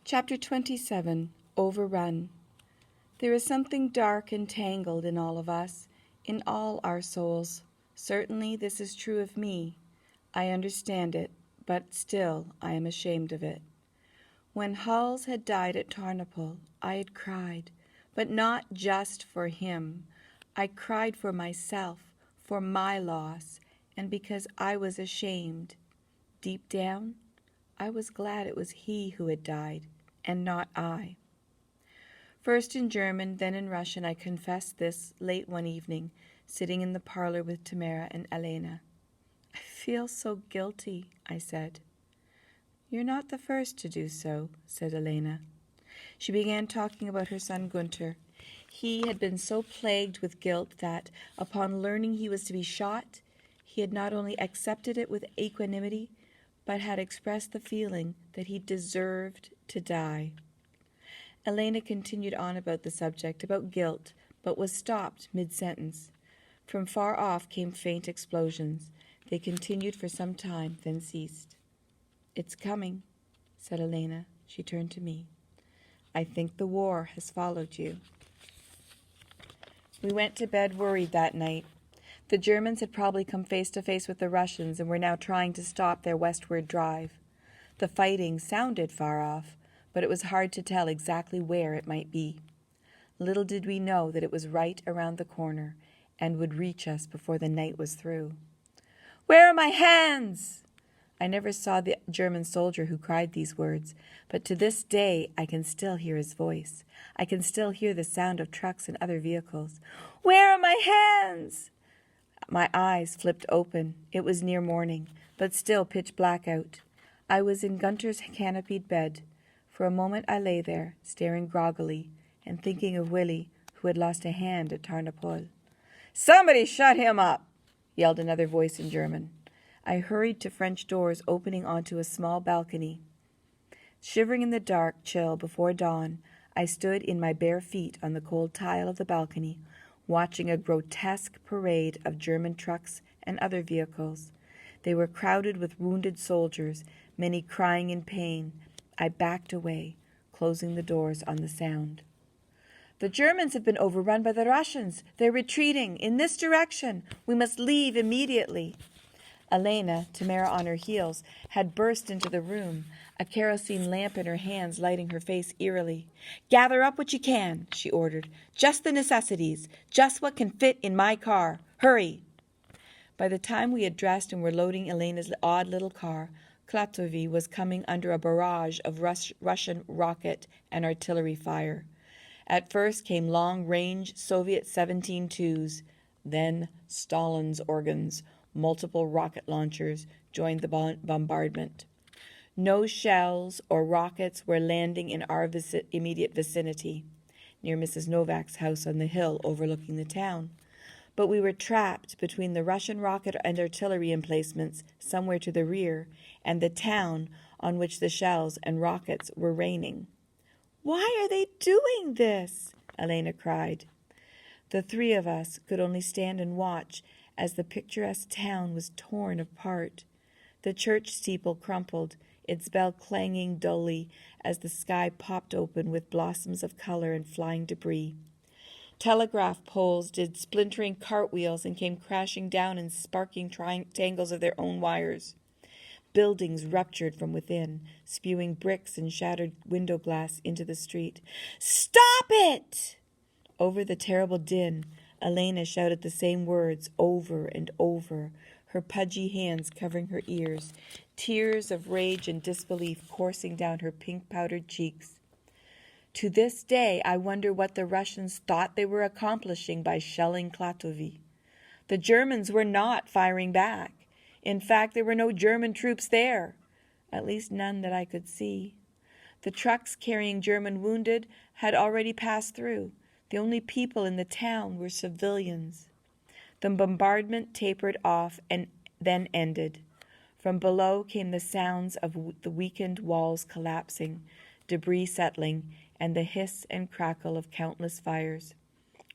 Chapter 27, Overrun. There is something dark and tangled in all of us, in all our souls. Certainly this is true of me. I understand it, but still I am ashamed of it. When Hulls had died at Tarnopol, I had cried, but not just for him. I cried for myself, for my loss, and because I was ashamed. Deep down, I was glad it was he who had died, and not I. First in German, then in Russian, I confessed this late one evening, sitting in the parlor with Tamara and Elena. I feel so guilty, I said. You're not the first to do so, said Elena. She began talking about her son Gunther. He had been so plagued with guilt that, upon learning he was to be shot, he had not only accepted it with equanimity, but had expressed the feeling that he deserved to die. Elena continued on about the subject, about guilt, but was stopped mid-sentence. From far off came faint explosions. They continued for some time, then ceased. It's coming, said Elena. She turned to me. I think the war has followed you. We went to bed worried that night. The Germans had probably come face to face with the Russians and were now trying to stop their westward drive. The fighting sounded far off, but it was hard to tell exactly where it might be. Little did we know that it was right around the corner and would reach us before the night was through. Where are my hands? I never saw the German soldier who cried these words, but to this day I can still hear his voice. I can still hear the sound of trucks and other vehicles. Where are my hands? My eyes flipped open. It was near morning, but still pitch black out. I was in Gunther's canopied bed. For a moment I lay there, staring groggily, and thinking of Willie, who had lost a hand at Tarnopol. Somebody shut him up, yelled another voice in German. I hurried to French doors opening onto a small balcony. Shivering in the dark chill before dawn, I stood in my bare feet on the cold tile of the balcony, watching a grotesque parade of German trucks and other vehicles. They were crowded with wounded soldiers, many crying in pain. I backed away, closing the doors on the sound. The Germans have been overrun by the Russians. They're retreating in this direction. We must leave immediately. Elena, Tamara on her heels, had burst into the room, a kerosene lamp in her hands lighting her face eerily. Gather up what you can, she ordered. Just the necessities, just what can fit in my car. Hurry. By the time we had dressed and were loading Elena's odd little car, Klatovy was coming under a barrage of Russian rocket and artillery fire. At first came long-range Soviet 17-2s, then Stalin's organs. Multiple rocket launchers joined the bombardment. No shells or rockets were landing in our immediate vicinity, near Mrs. Novak's house on the hill overlooking the town. But we were trapped between the Russian rocket and artillery emplacements somewhere to the rear and the town on which the shells and rockets were raining. Why are they doing this? Elena cried. The three of us could only stand and watch as the picturesque town was torn apart. The church steeple crumpled, its bell clanging dully as the sky popped open with blossoms of color and flying debris. Telegraph poles did splintering cartwheels and came crashing down in sparking tangles of their own wires. Buildings ruptured from within, spewing bricks and shattered window glass into the street. Stop it! Over the terrible din, Elena shouted the same words over and over, her pudgy hands covering her ears, tears of rage and disbelief coursing down her pink-powdered cheeks. To this day, I wonder what the Russians thought they were accomplishing by shelling Klatovy. The Germans were not firing back. In fact, there were no German troops there, at least none that I could see. The trucks carrying German wounded had already passed through. The only people in the town were civilians. The bombardment tapered off and then ended. From below came the sounds of the weakened walls collapsing, debris settling, and the hiss and crackle of countless fires.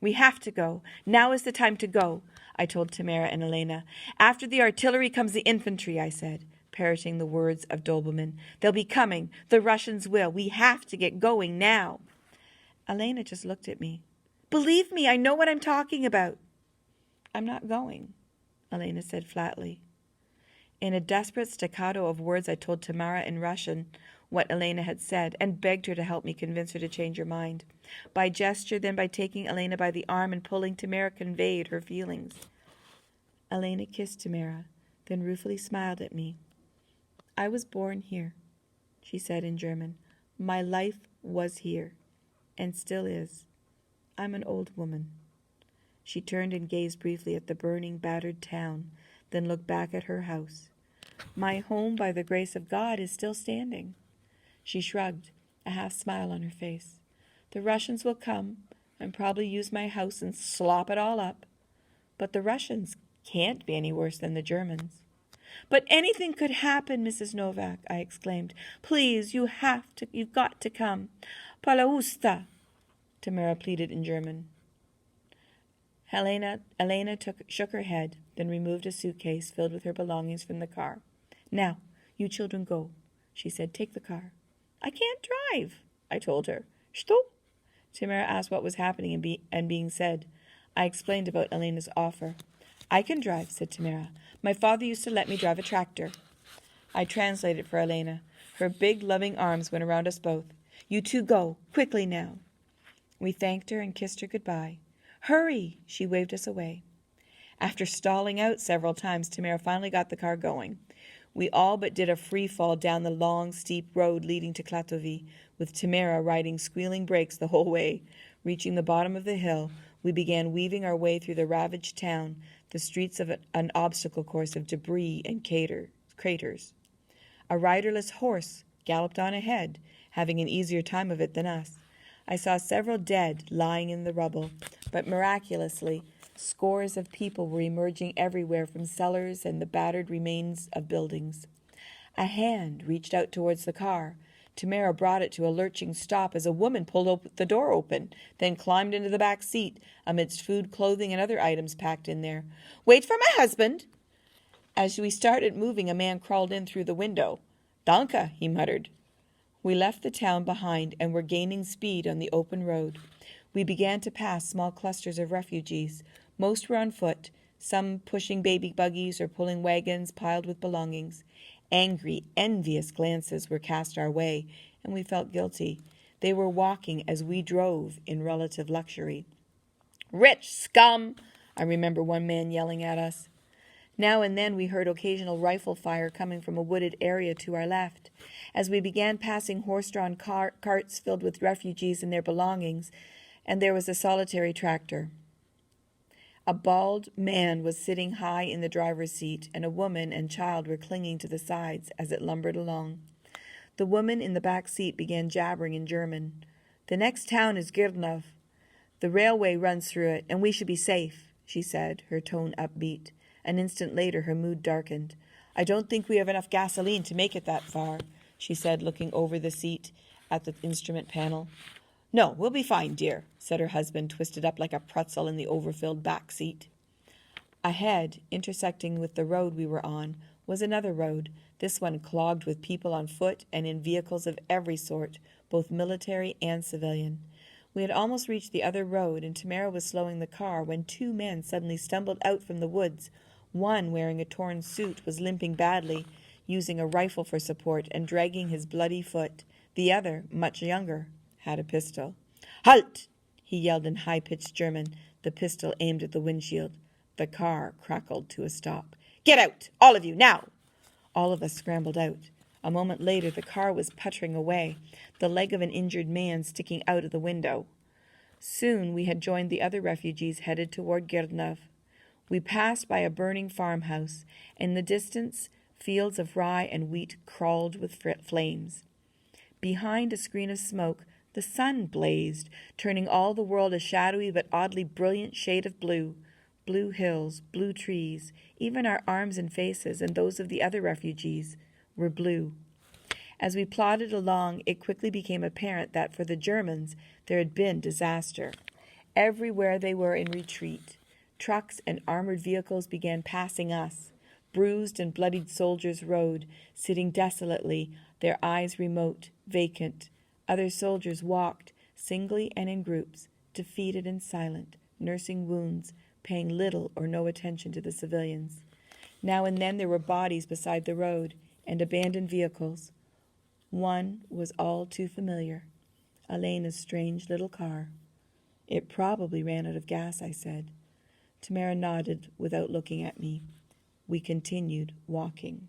We have to go. Now is the time to go, I told Tamara and Elena. After the artillery comes the infantry, I said. parroting the words of Doberman. They'll be coming. The Russians will. We have to get going now. Elena just looked at me. Believe me, I know what I'm talking about. I'm not going, Elena said flatly. In a desperate staccato of words, I told Tamara in Russian what Elena had said and begged her to help me convince her to change her mind. By gesture, then by taking Elena by the arm and pulling, Tamara conveyed her feelings. Elena kissed Tamara, then ruefully smiled at me. I was born here, she said in German. My life was here, and still is. I'm an old woman. She turned and gazed briefly at the burning, battered town, then looked back at her house. My home, by the grace of God, is still standing. She shrugged, a half-smile on her face. The Russians will come and probably use my house and slop it all up. But the Russians can't be any worse than the Germans. But anything could happen, Mrs. Novak, I exclaimed. Please, you've got to come. Palausta, Tamara pleaded in German. Elena shook her head, then removed a suitcase filled with her belongings from the car. Now, you children go, she said. Take the car. I can't drive, I told her. Что? Tamara asked what was happening and being said. I explained about Elena's offer. I can drive, said Tamara. My father used to let me drive a tractor. I translated for Elena. Her big, loving arms went around us both. You two go, quickly now. We thanked her and kissed her goodbye. Hurry, she waved us away. After stalling out several times, Tamara finally got the car going. We all but did a free fall down the long, steep road leading to Klatovy, with Tamara riding squealing brakes the whole way. Reaching the bottom of the hill, we began weaving our way through the ravaged town, the streets of an obstacle course of debris and craters. A riderless horse galloped on ahead, having an easier time of it than us. I saw several dead lying in the rubble, but miraculously, scores of people were emerging everywhere from cellars and the battered remains of buildings. A hand reached out towards the car. Tamara brought it to a lurching stop as a woman pulled the door open, then climbed into the back seat, amidst food, clothing, and other items packed in there. Wait for my husband! As we started moving, a man crawled in through the window. Danke, he muttered. We left the town behind and were gaining speed on the open road. We began to pass small clusters of refugees. Most were on foot, some pushing baby buggies or pulling wagons piled with belongings. Angry, envious glances were cast our way, and we felt guilty. They were walking as we drove in relative luxury. Rich scum! I remember one man yelling at us. Now and then we heard occasional rifle fire coming from a wooded area to our left. As we began passing horse-drawn carts filled with refugees and their belongings, and there was a solitary tractor. A bald man was sitting high in the driver's seat, and a woman and child were clinging to the sides as it lumbered along. The woman in the back seat began jabbering in German. The next town is Girdnov. The railway runs through it, and we should be safe, she said, her tone upbeat. An instant later, her mood darkened. I don't think we have enough gasoline to make it that far, she said, looking over the seat at the instrument panel. No, we'll be fine, dear, said her husband, twisted up like a pretzel in the overfilled back seat. Ahead, intersecting with the road we were on, was another road, this one clogged with people on foot and in vehicles of every sort, both military and civilian. We had almost reached the other road, and Tamara was slowing the car when two men suddenly stumbled out from the woods. One, wearing a torn suit, was limping badly, using a rifle for support and dragging his bloody foot. The other, much younger, had a pistol. Halt! He yelled in high-pitched German, the pistol aimed at the windshield. The car crackled to a stop. Get out! All of you, now! All of us scrambled out. A moment later, the car was puttering away, the leg of an injured man sticking out of the window. Soon we had joined the other refugees headed toward Girdnov. We passed by a burning farmhouse. In the distance, fields of rye and wheat crawled with flames. Behind a screen of smoke, the sun blazed, turning all the world a shadowy but oddly brilliant shade of blue. Blue hills, blue trees, even our arms and faces, and those of the other refugees, were blue. As we plodded along, it quickly became apparent that for the Germans there had been disaster. Everywhere they were in retreat. Trucks and armored vehicles began passing us. Bruised and bloodied soldiers rode, sitting desolately, their eyes remote, vacant. Other soldiers walked, singly and in groups, defeated and silent, nursing wounds, paying little or no attention to the civilians. Now and then there were bodies beside the road, and abandoned vehicles. One was all too familiar, Elena's strange little car. It probably ran out of gas, I said. Tamara nodded without looking at me. We continued walking.